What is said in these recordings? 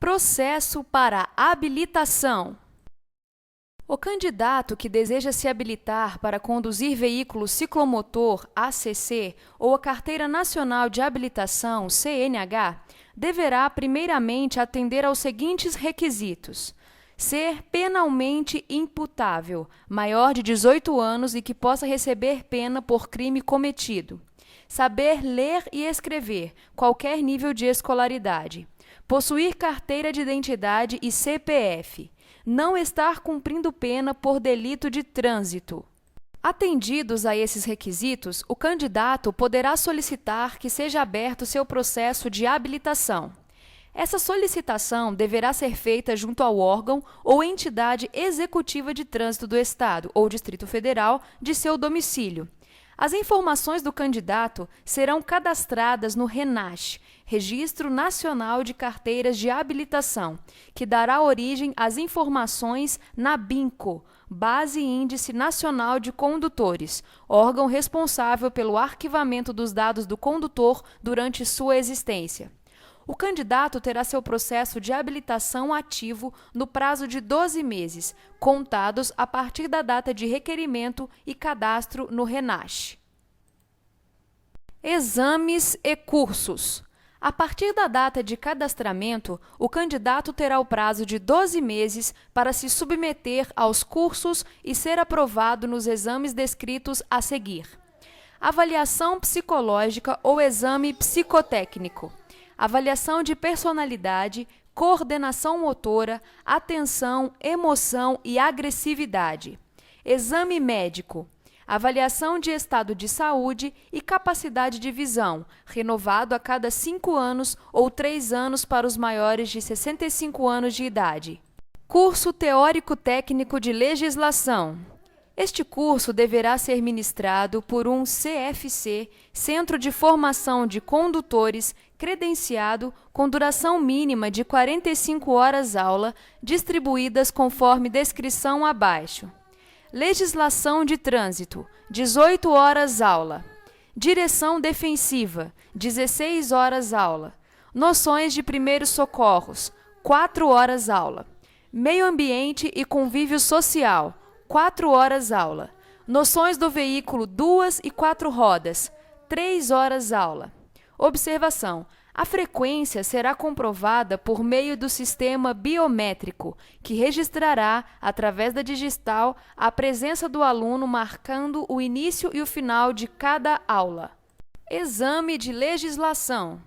Processo para habilitação. O candidato que deseja se habilitar para conduzir veículo ciclomotor ACC ou a Carteira Nacional de Habilitação CNH deverá primeiramente atender aos seguintes requisitos: ser penalmente imputável, maior de 18 anos e que possa receber pena por crime cometido; saber ler e escrever, qualquer nível de escolaridade; possuir carteira de identidade e CPF; não estar cumprindo pena por delito de trânsito. Atendidos a esses requisitos, o candidato poderá solicitar que seja aberto seu processo de habilitação. Essa solicitação deverá ser feita junto ao órgão ou entidade executiva de trânsito do Estado ou Distrito Federal de seu domicílio. As informações do candidato serão cadastradas no RENASH, Registro Nacional de Carteiras de Habilitação, que dará origem às informações na BINCO, Base Índice Nacional de Condutores, órgão responsável pelo arquivamento dos dados do condutor durante sua existência. O candidato terá seu processo de habilitação ativo no prazo de 12 meses, contados a partir da data de requerimento e cadastro no RENASH. Exames e cursos. A partir da data de cadastramento, o candidato terá o prazo de 12 meses para se submeter aos cursos e ser aprovado nos exames descritos a seguir: avaliação psicológica ou exame psicotécnico, avaliação de personalidade, coordenação motora, atenção, emoção e agressividade, exame médico, avaliação de estado de saúde e capacidade de visão, renovado a cada 5 anos ou 3 anos para os maiores de 65 anos de idade. Curso teórico-técnico de legislação. Este curso deverá ser ministrado por um CFC, Centro de Formação de Condutores, credenciado, com duração mínima de 45 horas aula, distribuídas conforme descrição abaixo. Legislação de trânsito, 18 horas aula. Direção defensiva, 16 horas aula. Noções de primeiros socorros, 4 horas aula. Meio ambiente e convívio social, 4 horas aula. Noções do veículo 2 e 4 rodas, 3 horas aula. Observação: a frequência será comprovada por meio do sistema biométrico, que registrará, através da digital, a presença do aluno marcando o início e o final de cada aula. Exame de legislação.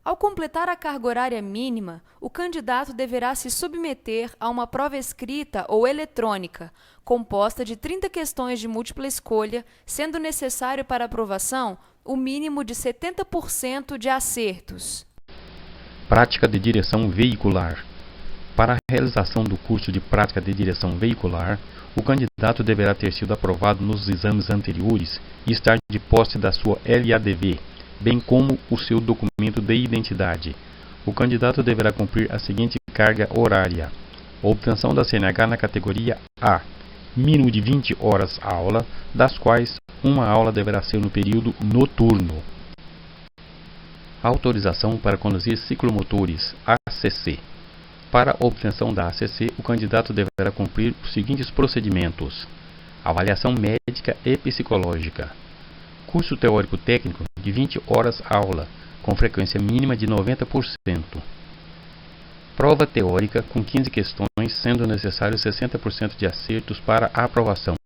Ao completar a carga horária mínima, o candidato deverá se submeter a uma prova escrita ou eletrônica, composta de 30 questões de múltipla escolha, sendo necessário para aprovação o mínimo de 70% de acertos. Prática de direção veicular. Para a realização do curso de prática de direção veicular, o candidato deverá ter sido aprovado nos exames anteriores e estar de posse da sua LADV, bem como o seu documento de identidade. O candidato deverá cumprir a seguinte carga horária: obtenção da CNH na categoria A, mínimo de 20 horas aula, das quais uma aula deverá ser no período noturno. Autorização para conduzir ciclomotores, ACC. Para a obtenção da ACC, o candidato deverá cumprir os seguintes procedimentos: avaliação médica e psicológica, curso teórico técnico de 20 horas aula, com frequência mínima de 90%, prova teórica com 15 questões, sendo necessário 60% de acertos para a aprovação,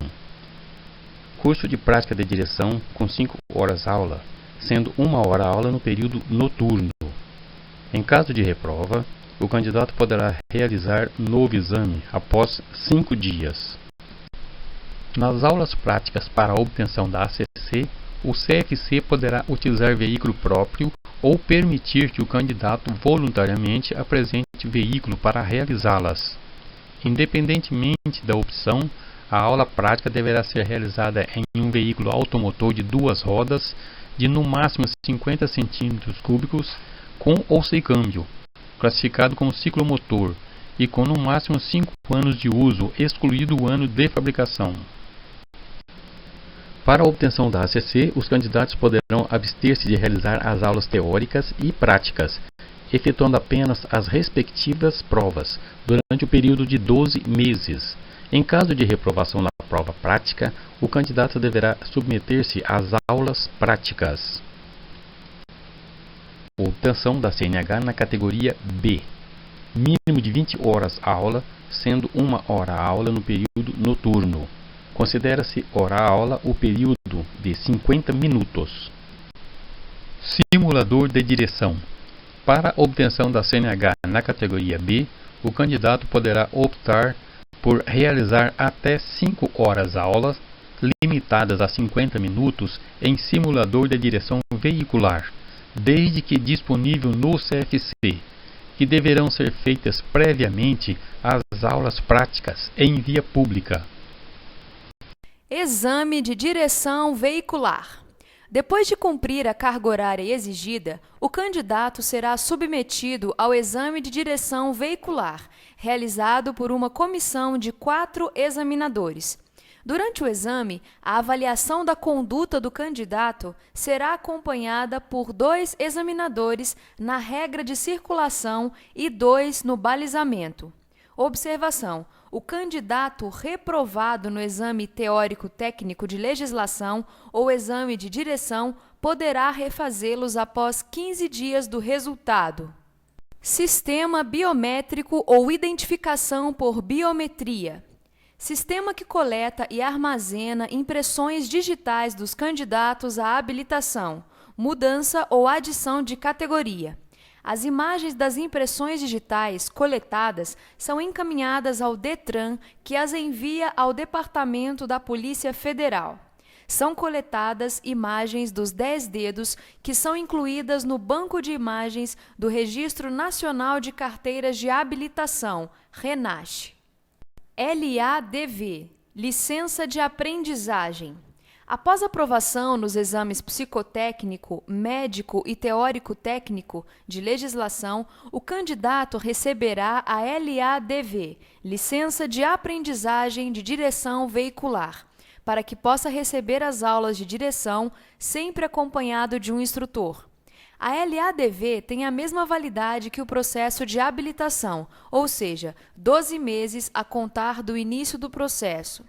curso de prática de direção com 5 horas aula, sendo 1 hora aula no período noturno. Em caso de reprova, o candidato poderá realizar novo exame após 5 dias. Nas aulas práticas para a obtenção da ACC, o CFC poderá utilizar veículo próprio ou permitir que o candidato voluntariamente apresente veículo para realizá-las. Independentemente da opção, a aula prática deverá ser realizada em um veículo automotor de 2 rodas, de no máximo 50 cm3, com ou sem câmbio, classificado como ciclomotor, e com no máximo 5 anos de uso, excluído o ano de fabricação. Para a obtenção da ACC, os candidatos poderão abster-se de realizar as aulas teóricas e práticas, efetuando apenas as respectivas provas durante o período de 12 meses. Em caso de reprovação na prova prática, o candidato deverá submeter-se às aulas práticas. Obtenção da CNH na categoria B. Mínimo de 20 horas aula, sendo 1 hora aula no período noturno. Considera-se hora-aula o período de 50 minutos. Simulador de direção. Para a obtenção da CNH na categoria B, o candidato poderá optar por realizar até 5 horas aula, limitadas a 50 minutos, em simulador de direção veicular, desde que disponível no CFC, que deverão ser feitas previamente às aulas práticas em via pública. Exame de direção veicular. Depois de cumprir a carga horária exigida, o candidato será submetido ao exame de direção veicular, realizado por uma comissão de 4 examinadores. Durante o exame, a avaliação da conduta do candidato será acompanhada por 2 examinadores na regra de circulação e 2 no balizamento. Observação: o candidato reprovado no exame teórico-técnico de legislação ou exame de direção poderá refazê-los após 15 dias do resultado. Sistema biométrico ou identificação por biometria. Sistema que coleta e armazena impressões digitais dos candidatos à habilitação, mudança ou adição de categoria. As imagens das impressões digitais coletadas são encaminhadas ao DETRAN, que as envia ao Departamento da Polícia Federal. São coletadas imagens dos 10 dedos, que são incluídas no Banco de Imagens do Registro Nacional de Carteiras de Habilitação, RENASH. LADV, Licença de Aprendizagem. Após aprovação nos exames psicotécnico, médico e teórico-técnico de legislação, o candidato receberá a LADV, Licença de Aprendizagem de Direção Veicular, para que possa receber as aulas de direção sempre acompanhado de um instrutor. A LADV tem a mesma validade que o processo de habilitação, ou seja, 12 meses a contar do início do processo.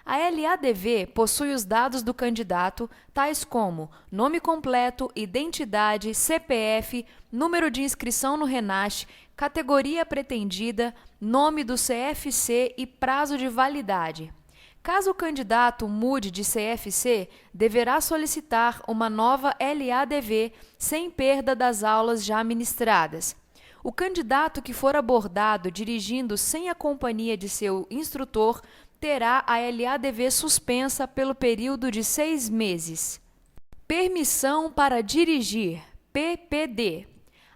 A LADV possui os dados do candidato, tais como nome completo, identidade, CPF, número de inscrição no RENASH, categoria pretendida, nome do CFC e prazo de validade. Caso o candidato mude de CFC, deverá solicitar uma nova LADV sem perda das aulas já ministradas. O candidato que for abordado dirigindo sem a companhia de seu instrutor terá a LADV suspensa pelo período de 6 meses. Permissão para dirigir, PPD.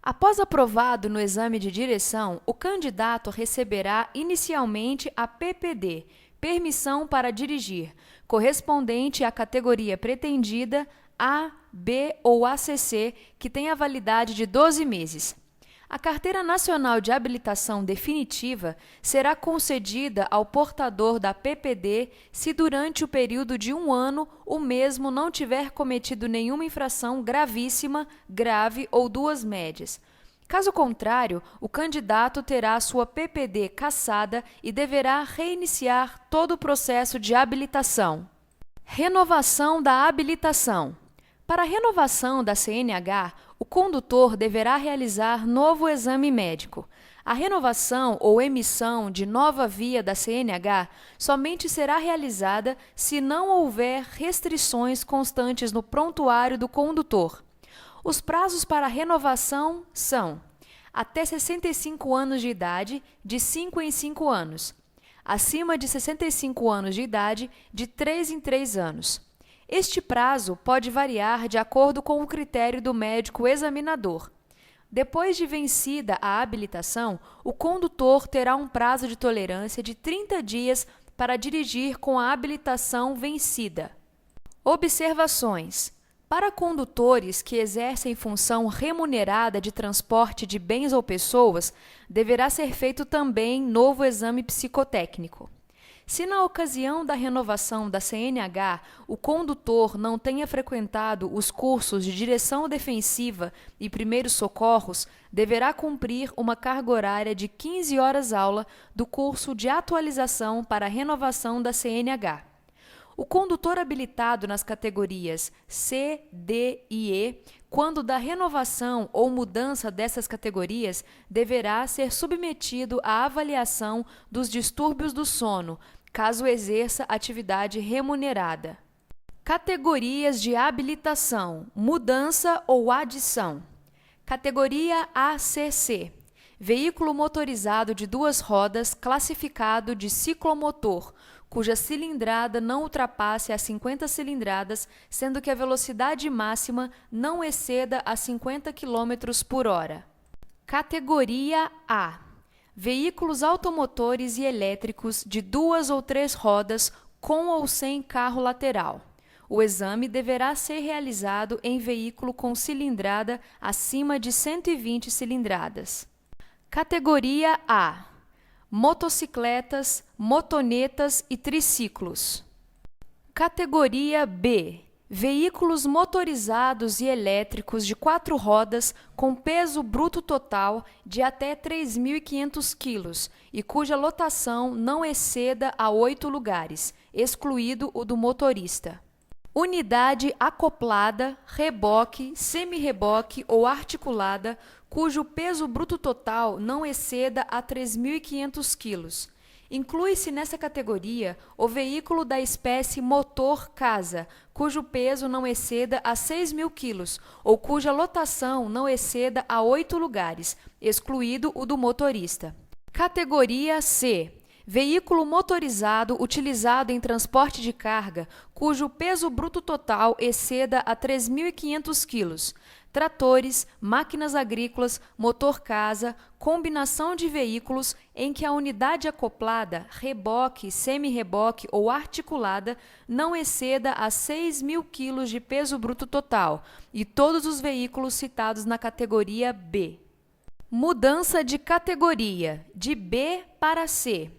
Após aprovado no exame de direção, o candidato receberá inicialmente a PPD, Permissão para dirigir, correspondente à categoria pretendida A, B ou ACC, que tem a validade de 12 meses. A Carteira Nacional de Habilitação Definitiva será concedida ao portador da PPD se durante o período de 1 ano o mesmo não tiver cometido nenhuma infração gravíssima, grave ou 2 médias. Caso contrário, o candidato terá sua PPD cassada e deverá reiniciar todo o processo de habilitação. Renovação da habilitação. Para a renovação da CNH, o condutor deverá realizar novo exame médico. A renovação ou emissão de nova via da CNH somente será realizada se não houver restrições constantes no prontuário do condutor. Os prazos para a renovação são: até 65 anos de idade, de 5 em 5 anos. Acima de 65 anos de idade, de 3 em 3 anos. Este prazo pode variar de acordo com o critério do médico examinador. Depois de vencida a habilitação, o condutor terá um prazo de tolerância de 30 dias para dirigir com a habilitação vencida. Observações. Para condutores que exercem função remunerada de transporte de bens ou pessoas, deverá ser feito também novo exame psicotécnico. Se na ocasião da renovação da CNH o condutor não tenha frequentado os cursos de direção defensiva e primeiros socorros, deverá cumprir uma carga horária de 15 horas-aula do curso de atualização para a renovação da CNH. O condutor habilitado nas categorias C, D e E, quando da renovação ou mudança dessas categorias, deverá ser submetido à avaliação dos distúrbios do sono, caso exerça atividade remunerada. Categorias de habilitação: mudança ou adição. Categoria ACC. Veículo motorizado de duas rodas classificado de ciclomotor, cuja cilindrada não ultrapasse as 50 cilindradas, sendo que a velocidade máxima não exceda a 50 km por hora. Categoria A. Veículos automotores e elétricos de duas ou três rodas com ou sem carro lateral. O exame deverá ser realizado em veículo com cilindrada acima de 120 cilindradas. Categoria A. Motocicletas, motonetas e triciclos. Categoria B. Veículos motorizados e elétricos de 4 rodas com peso bruto total de até 3.500 kg e cuja lotação não exceda a 8 lugares, excluído o do motorista. Unidade acoplada, reboque, semi-reboque ou articulada, cujo peso bruto total não exceda a 3.500 kg. Inclui-se nessa categoria o veículo da espécie motor-casa, cujo peso não exceda a 6.000 kg ou cuja lotação não exceda a 8 lugares, excluído o do motorista. Categoria C. Veículo motorizado utilizado em transporte de carga, cujo peso bruto total exceda a 3.500 kg. Tratores, máquinas agrícolas, motor-casa, combinação de veículos em que a unidade acoplada, reboque, semi-reboque ou articulada não exceda a 6.000 kg de peso bruto total, e todos os veículos citados na categoria B. Mudança de categoria, de B para C.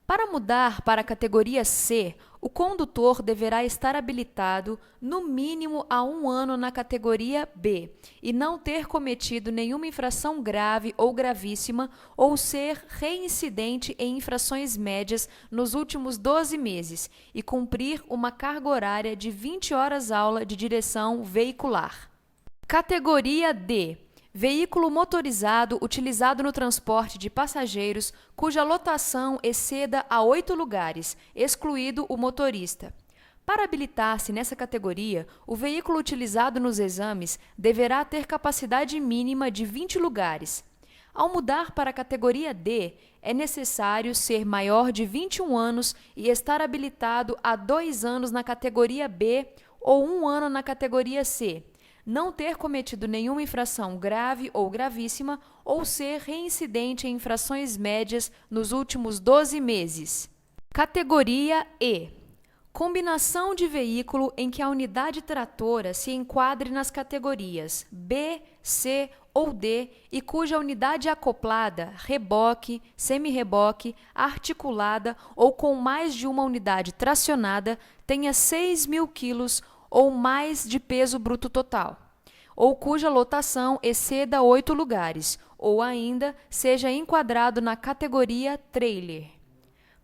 Para mudar para a categoria C, o condutor deverá estar habilitado no mínimo há 1 ano na categoria B e não ter cometido nenhuma infração grave ou gravíssima ou ser reincidente em infrações médias nos últimos 12 meses e cumprir uma carga horária de 20 horas-aula de direção veicular. Categoria D. Veículo motorizado utilizado no transporte de passageiros cuja lotação exceda a 8 lugares, excluído o motorista. Para habilitar-se nessa categoria, o veículo utilizado nos exames deverá ter capacidade mínima de 20 lugares. Ao mudar para a categoria D, é necessário ser maior de 21 anos e estar habilitado há 2 anos na categoria B ou 1 ano na categoria C. Não ter cometido nenhuma infração grave ou gravíssima ou ser reincidente em infrações médias nos últimos 12 meses. Categoria E. Combinação de veículo em que a unidade tratora se enquadre nas categorias B, C ou D e cuja unidade acoplada, reboque, semi-reboque, articulada ou com mais de uma unidade tracionada tenha 6.000 kg ou mais de peso bruto total, ou cuja lotação exceda 8 lugares, ou ainda seja enquadrado na categoria trailer.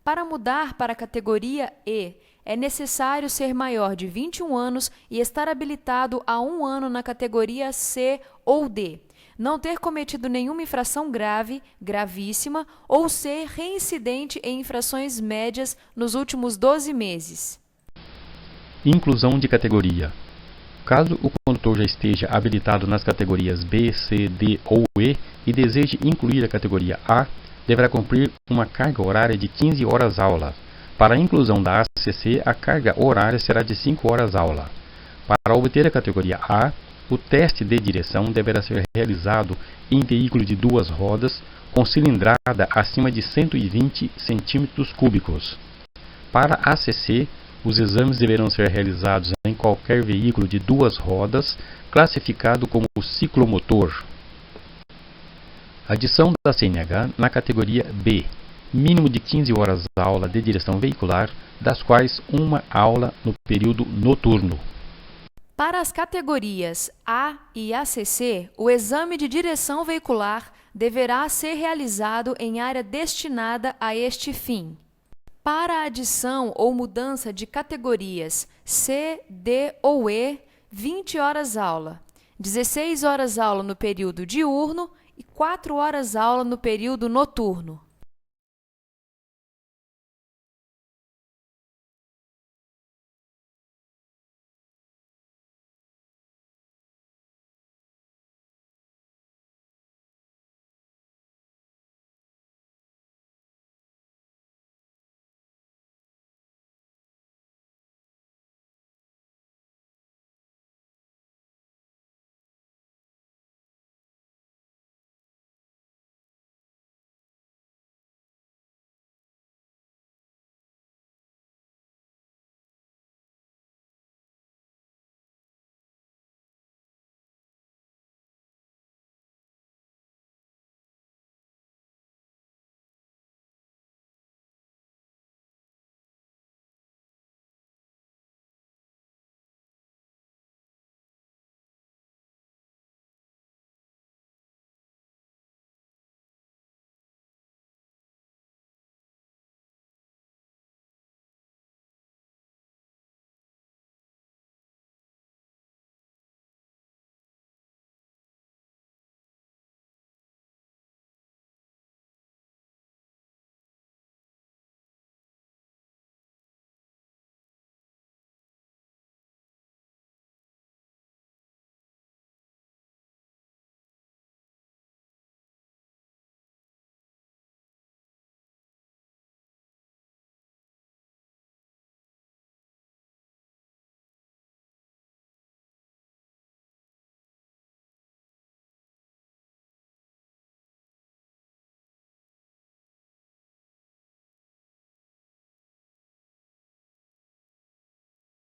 Para mudar para a categoria E, é necessário ser maior de 21 anos e estar habilitado há 1 ano na categoria C ou D, não ter cometido nenhuma infração grave, gravíssima ou ser reincidente em infrações médias nos últimos 12 meses. Inclusão de categoria. Caso o condutor já esteja habilitado nas categorias B, C, D ou E e deseje incluir a categoria A, deverá cumprir uma carga horária de 15 horas-aula. Para a inclusão da ACC, a carga horária será de 5 horas-aula. Para obter a categoria A, o teste de direção deverá ser realizado em veículo de 2 rodas com cilindrada acima de 120 cm3. Para a ACC, os exames deverão ser realizados em qualquer veículo de 2 rodas, classificado como ciclomotor. Adição da CNH na categoria B. mínimo de 15 horas aula de direção veicular, das quais uma aula no período noturno. Para as categorias A e ACC, o exame de direção veicular deverá ser realizado em área destinada a este fim. Para a adição ou mudança de categorias C, D ou E, 20 horas aula, 16 horas aula no período diurno e 4 horas aula no período noturno.